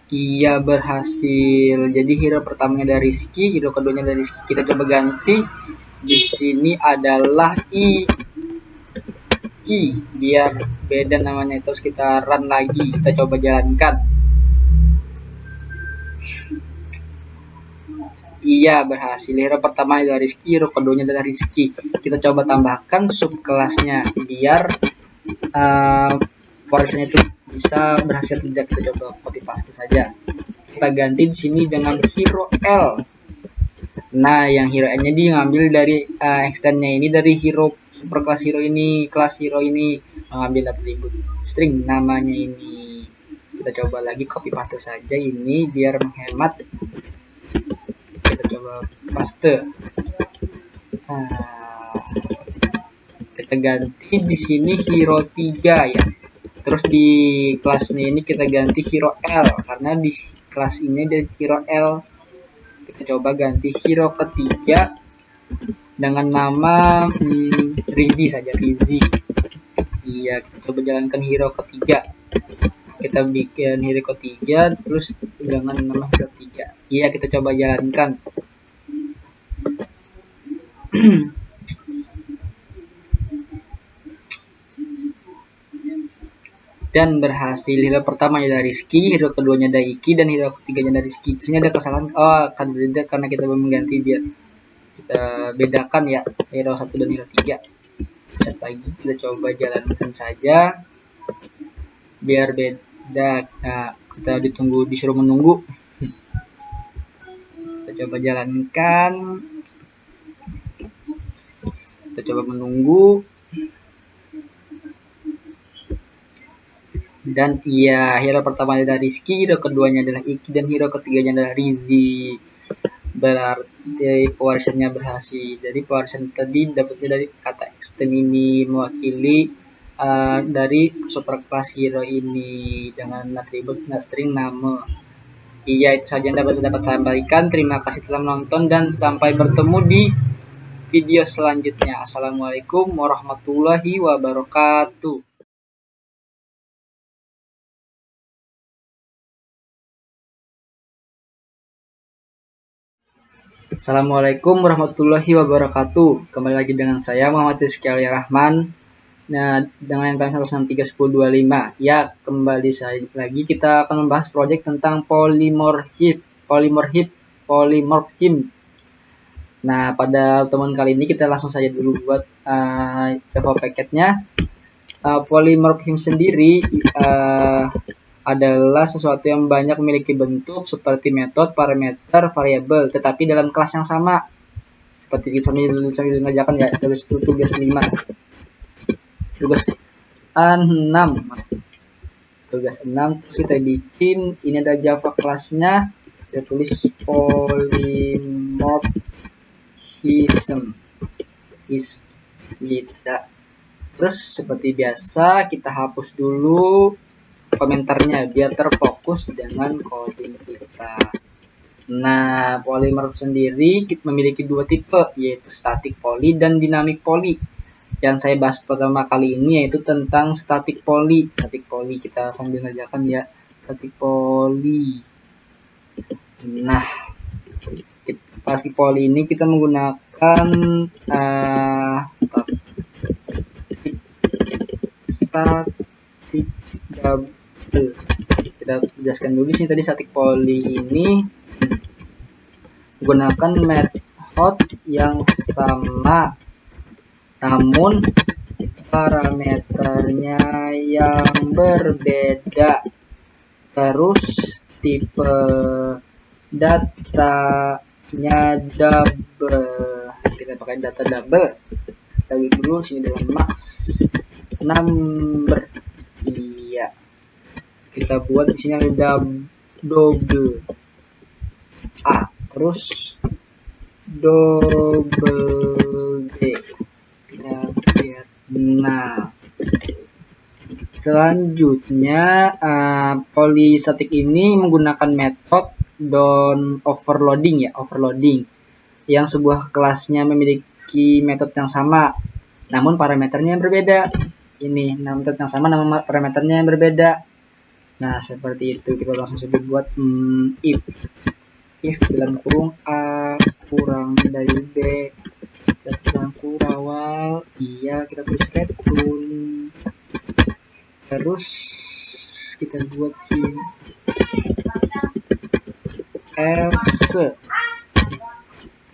Iya, berhasil. Jadi hero pertamanya dari Rizky, hero keduanya dari Rizky. Kita coba ganti. Di sini adalah I biar beda namanya. Terus kita run lagi. Kita coba jalankan. Iya, berhasil. Hero pertama dari Rizky, hero keduanya dari Rizky. Kita coba tambahkan subkelasnya biar warisannya itu bisa berhasil tidak. Kita coba copy paste saja. Kita ganti di sini dengan hero L. Nah, yang hero N-nya diambil dari extendnya ini dari hero superclass hero ini, kelas hero ini, mengambil atribut string namanya ini. Kita coba lagi copy paste saja ini biar menghemat. Kita coba paste. Kita ganti di sini hero 3 ya. Terus di kelasnya ini kita ganti hero L karena di kelas ini ada hero L. Kita coba ganti hero ketiga dengan nama Rizzy saja, Rizzy. Iya, kita coba jalankan hero ketiga. Kita bikin hero ketiga terus dengan nama hero 3. Iya, kita coba jalankan. Dan berhasil. Hero pertamanya dari Rizky, hero keduanya dari Iki, dan hero ketiganya dari Rizky. Di sini ada kesalahan, akan berbeda karena kita belum mengganti, biar kita bedakan ya hero 1 dan hero 3. Set lagi, kita coba jalankan saja biar beda. Nah, kita disuruh menunggu. Kita coba jalankan. Kita coba menunggu. Dan iya, hero pertama adalah Rizky, hero keduanya adalah Iki, dan hero ketiganya adalah Rizzy. Berarti pewarisannya berhasil. Jadi pewarisan tadi dapatnya dari kata extend ini, mewakili dari superclass hero ini dengan atribut string nama. Iya, itu saja yang dapat saya sampaikan. Terima kasih telah menonton dan sampai bertemu di video selanjutnya. Assalamualaikum warahmatullahi wabarakatuh. Assalamualaikum warahmatullahi wabarakatuh. Kembali lagi dengan saya Muhammad Rizky Rahman. Nah, dengan yang 1631025. Ya, kembali lagi kita akan membahas proyek tentang polymorphism. Nah, pada teman kali ini kita langsung saja dulu buat Java packetnya. Polymorphism sendiri adalah sesuatu yang banyak memiliki bentuk seperti metode, parameter, variabel, tetapi dalam kelas yang sama. Seperti kita sambil mengerjakan ya, tugas 5. Tugas 6. Tugas 6 terus kita bikin, ini ada Java kelasnya, kita tulis polymorphism bisa. Terus seperti biasa kita hapus dulu komentarnya biar terfokus dengan coding kita. Nah, polimer sendiri memiliki dua tipe, yaitu static poly dan dynamic poly. Yang saya bahas pertama kali ini yaitu tentang static poly. Static poly kita sambil ngerjakan ya, static poly. Nah, static poly ini kita menggunakan static double. Kita jelaskan dulu sih tadi static poly ini menggunakan method yang sama, namun parameternya yang berbeda. Terus tipe datanya double. Kita pakai data double. Kita dulu sini dengan max number. Iya. Kita buat di sini ada double A, terus double D. Kita lihat. Nah, selanjutnya polystatic ini menggunakan metode down overloading ya, overloading, yang sebuah kelasnya memiliki metode yang sama, namun parameternya yang berbeda. Ini metode yang sama, namun parameternya yang berbeda. Nah, seperti itu. Kita langsung saja buat if dalam kurung A kurang dari B dalam kurung awal, iya kita tulis return. Terus kita buat ini else.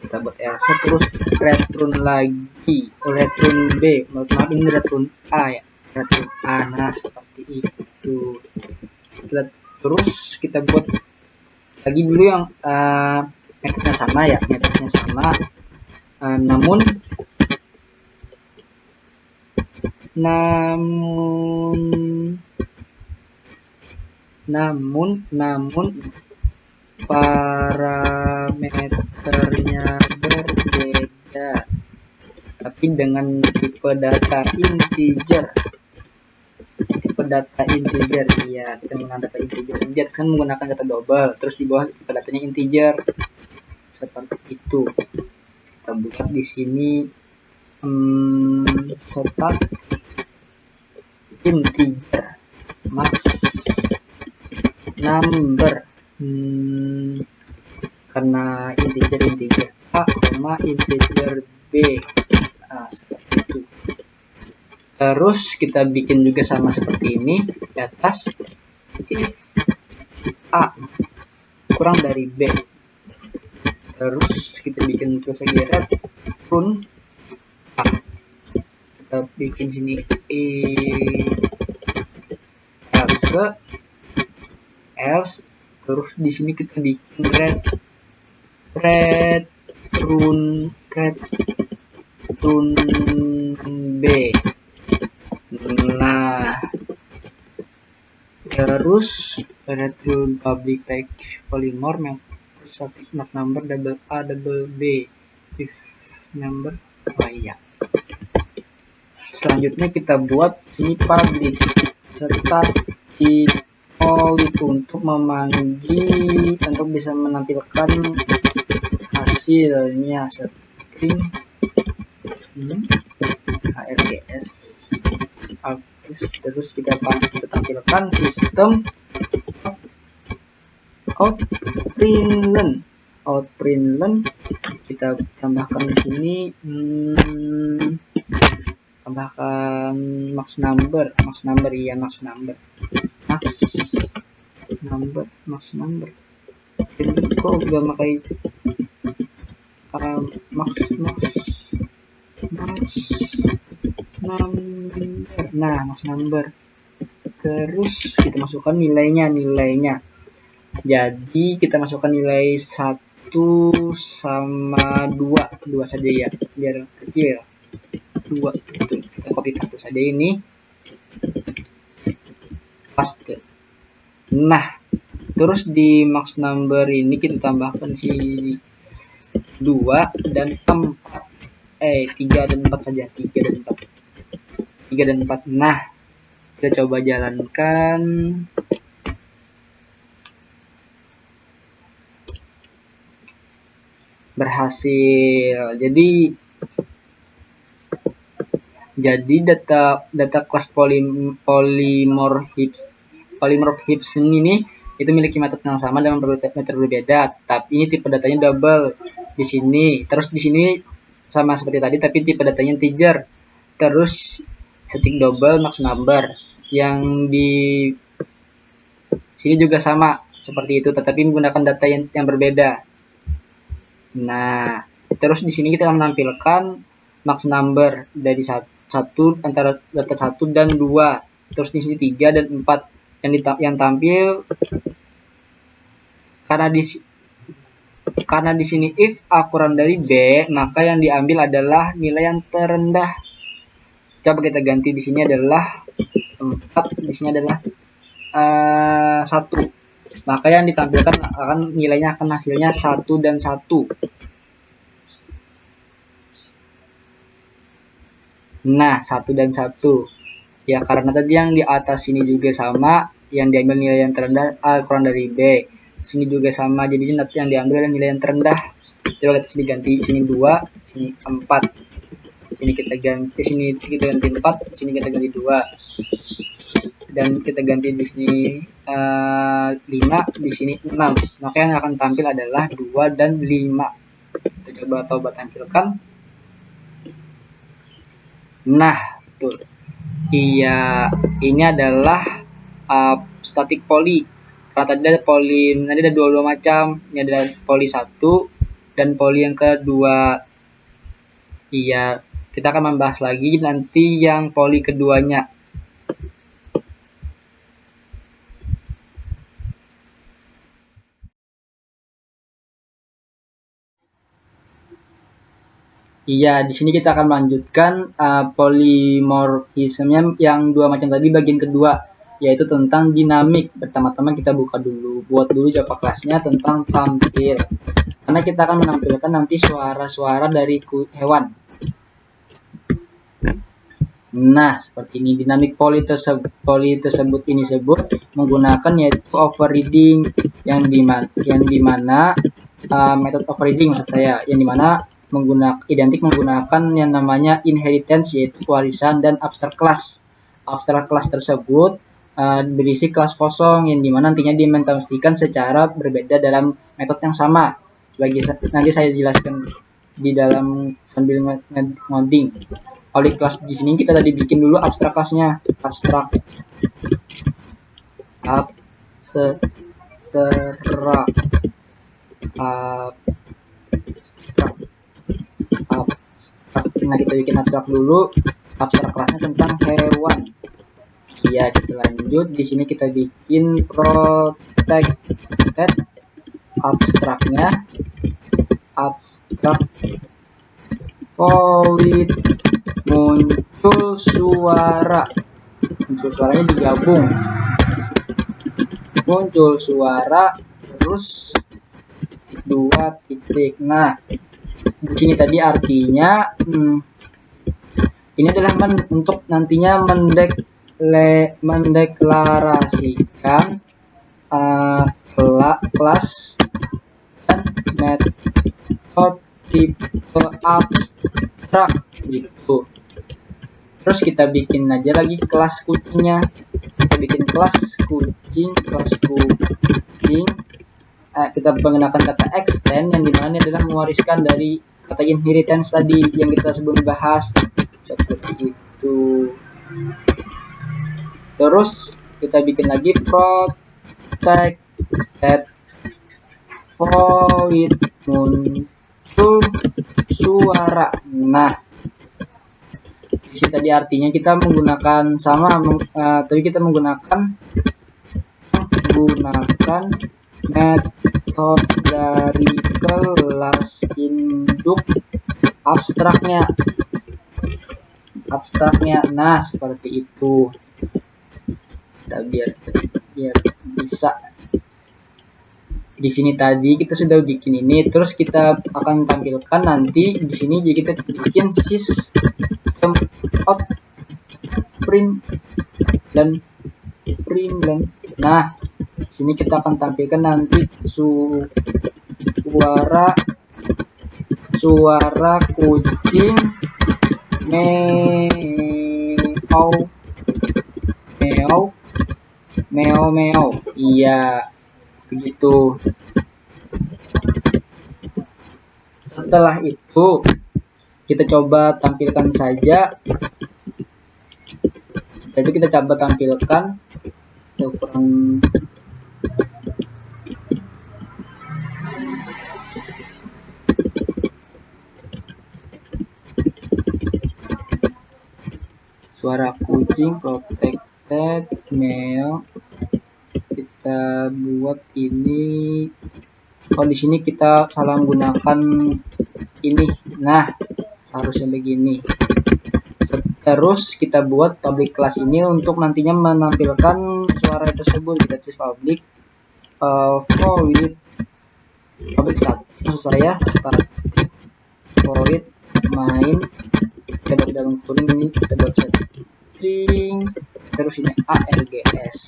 Kita buat else terus return lagi, return B. Maaf, ini return A ya, return A. Nah, seperti itu. Terus kita buat lagi dulu yang metodenya sama ya, metodenya sama, namun parameternya berbeda, tapi dengan tipe data integer. Data integer, ya, kita menggunakan data integer. Dia kan menggunakan data double, terus di bawah tipe datanya integer, seperti itu. Kita buat di sini cetak integer max number, karena integer A, integer B. Nah, seperti itu. Terus kita bikin juga sama seperti ini di atas, if A kurang dari B. Terus kita bikin terus lagi return A. Kita bikin sini else, terus di sini kita bikin return B. Nah, terus return public text polymorph yang static not number double A double B if number. Iya. Selanjutnya kita buat ini public serta di void untuk memanggil, untuk bisa menampilkan hasilnya string args. Terus kita tampilkan sistem outprintln. Kita tambahkan di sini tambahkan max number ya, max number. Kok udah pakai max number. Nah, max number. Terus kita masukkan nilainya. Jadi kita masukkan nilai 1 sama 2 saja ya, biar kecil. 2 itu kita copy paste saja ini. Paste. Nah, terus di max number ini kita tambahkan si 2 dan 4. 3 dan 4 saja, 3 dan 4. Nah, kita coba jalankan. berhasil. Jadi data kelas polymorphism ini itu memiliki metode yang sama dengan metode berbeda, tapi ini tipe datanya double di sini. Terus di sini sama seperti tadi, tapi tipe datanya integer. Terus static double max number. Yang di sini juga sama seperti itu, tetapi menggunakan data yang berbeda. Nah, terus di sini kita akan menampilkan max number dari satu antara data 1 dan 2. Terus di sini 3 dan 4 yang tampil karena di sini if A kurang dari B, maka yang diambil adalah nilai yang terendah. Coba kita ganti, di sini adalah 4, di sini adalah 1. Maka yang ditampilkan akan nilainya akan hasilnya 1 dan 1. Nah, 1 dan 1. Ya, karena tadi yang di atas sini juga sama, yang diambil nilai yang terendah A kurang dari B. Sini juga sama, jadi yang diambil adalah nilai yang terendah. Coba kita sini ganti, sini 2, sini 4. Sini kita ganti, sini kita ganti 4, sini kita ganti 2. Dan kita ganti di sini 5, di sini 6. Maka yang akan tampil adalah 2 dan 5. Kita coba tampilkan. Nah, betul. Iya, ini adalah static poly. Karena tadi ada poly, nanti ada dua macam. Ini ada poly 1 dan poly yang kedua. Iya, kita akan membahas lagi nanti yang poly keduanya. Iya, di sini kita akan melanjutkan polymorphismnya yang dua macam tadi bagian kedua, yaitu tentang dinamik. Pertama-tama kita buat dulu Java kelasnya tentang tampil. Karena kita akan menampilkan nanti suara-suara dari hewan. Nah, seperti ini dinamik poly tersebut ini menggunakan yaitu overriding yang dimana metode overriding maksud saya, yang dimana identik menggunakan yang namanya inheritance, yaitu warisan, dan abstract class. Abstract class tersebut berisi kelas kosong yang dimana nantinya diimplementasikan secara berbeda dalam metode yang sama. Nanti saya jelaskan di dalam sambil ngoding. Oleh kelas di sini kita tadi bikin dulu abstract classnya. Abstract Nah, kita bikin abstrak dulu. Abstrak kelasnya tentang hewan. Ya, kita lanjut. Di sini kita bikin protected abstraknya. Abstrak void muncul suara. Muncul suaranya digabung. Muncul suara terus titik 2 titik. Nah, di sini tadi artinya ini adalah untuk nantinya mendeklarasikan kelas dan metode tipe abstrak gitu. Terus kita bikin aja lagi kelas kucingnya. Kita bikin kelas kucing. Kita menggunakan kata extend yang dimana adalah mewariskan dari kata inheritance tadi yang kita sebelum bahas, seperti itu. Terus kita bikin lagi protected void muncul suara. Nah, di sini tadi artinya kita menggunakan tapi kita menggunakan metode dari kelas induk abstraknya. Nah, seperti itu. Biar bisa. Di sini tadi kita sudah bikin ini, terus kita akan tampilkan nanti di sini. Jadi kita bikin system out print dan Nah, ini kita akan tampilkan nanti suara suara kucing meow meow meow meow. Iya, begitu. Setelah itu kita coba tampilkan saja. Setelah itu kita coba tampilkan ukuran suara kucing protected meow. Kita buat ini. Oh, di sini kita salah menggunakan ini. Nah, seharusnya begini. Terus kita buat public class ini untuk nantinya menampilkan suara tersebut. Kita tulis public void public static, maksud saya static void main. Kita buat dalam kurung ini, kita buat string, terus ini args.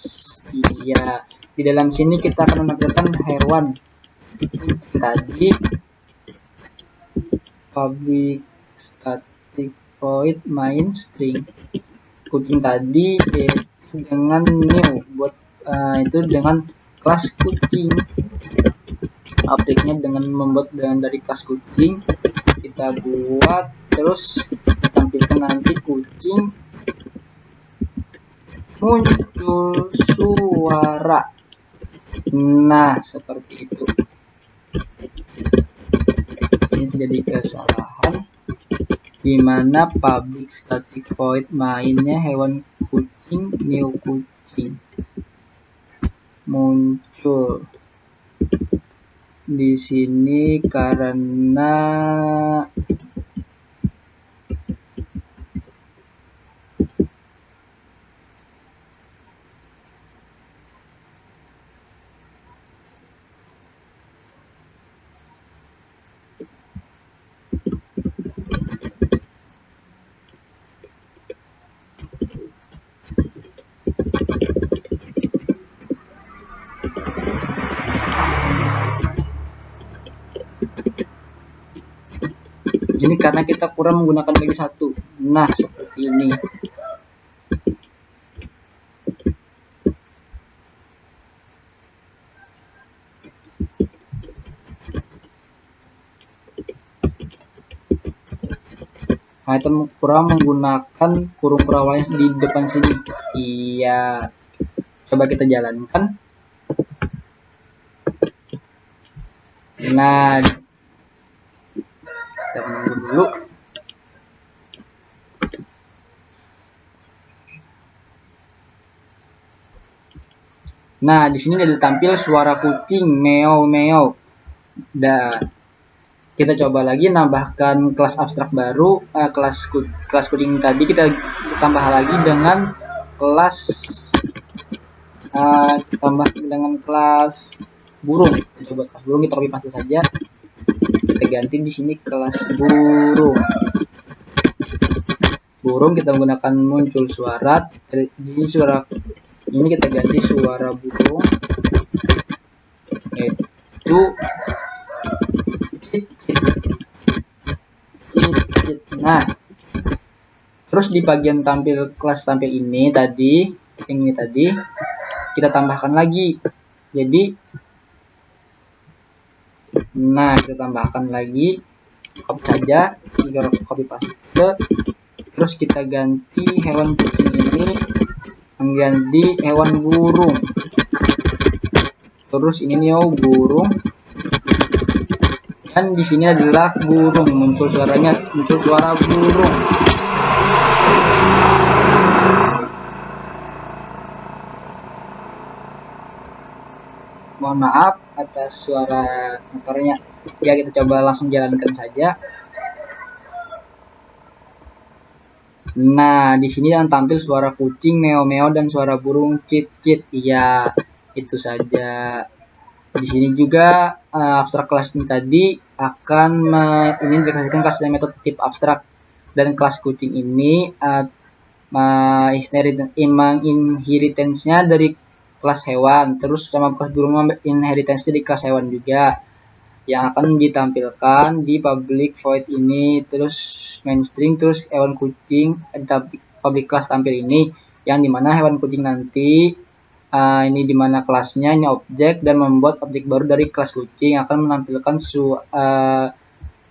Iya, di dalam sini kita akan menampilkan hewan tadi public static void main string kucing tadi dengan new buat itu dengan kelas kucing. Update-nya dengan membuat dari kelas kucing kita buat, terus tampilkan nanti kucing muncul suara. Nah, seperti itu. Ini terjadi kesalahan di mana public static void mainnya hewan kucing new kucing muncul di sini karena ini karena kita kurang menggunakan bagi satu. Nah, seperti ini. Nah, kita kurang menggunakan kurung perawalnya di depan sini. Iya. Coba kita jalankan. Nah, kita menunggu dulu. Nah, di sini ada tampil suara kucing meow meow. Dan kita coba lagi nambahkan kelas abstrak baru, kelas kucing tadi kita tambah lagi dengan kelas tambah dengan kelas burung. Kita coba kelas burung, kita copy paste saja. Kita ganti di sini kelas burung. Burung kita menggunakan muncul suara. Di suara ini kita ganti suara burung yaitu nah, terus di bagian kelas tampil ini tadi, kita tambahkan lagi. Jadi, nah kita tambahkan lagi, copy saja, copy paste. Terus kita ganti hewan kucing ini menjadi hewan burung. Terus ini nih burung. Dan di sini adalah burung, muncul suara burung. Mohon maaf atas suara motornya. Ya, kita coba langsung jalankan saja. Nah, di sini yang tampil suara kucing meow meow dan suara burung cit cit. Iya, itu saja. Di sini juga abstrak kelas ini tadi akan ini dikasihkan kelas dan metode tip abstrak, dan kelas kucing ini inheritance-nya dari kelas hewan, terus sama kelas burung inheritance dari kelas hewan juga. yang akan ditampilkan di public void ini, terus main string, terus hewan kucing, public class tampil ini, yang dimana hewan kucing nanti ini dimana kelasnya ini objek, dan membuat objek baru dari kelas kucing akan menampilkan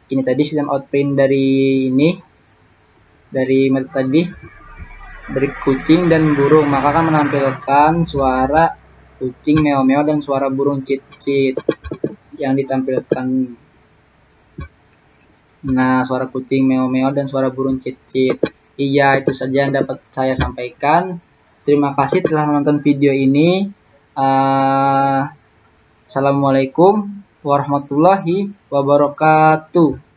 ini tadi sistem outprint dari ini, dari metode tadi, dari kucing dan burung, maka akan menampilkan suara kucing meo meo dan suara burung cit cit yang ditampilkan. Nah, suara kucing meo meo dan suara burung cit cit. Iya, itu saja yang dapat saya sampaikan. Terima kasih telah menonton video ini. Assalamualaikum warahmatullahi wabarakatuh.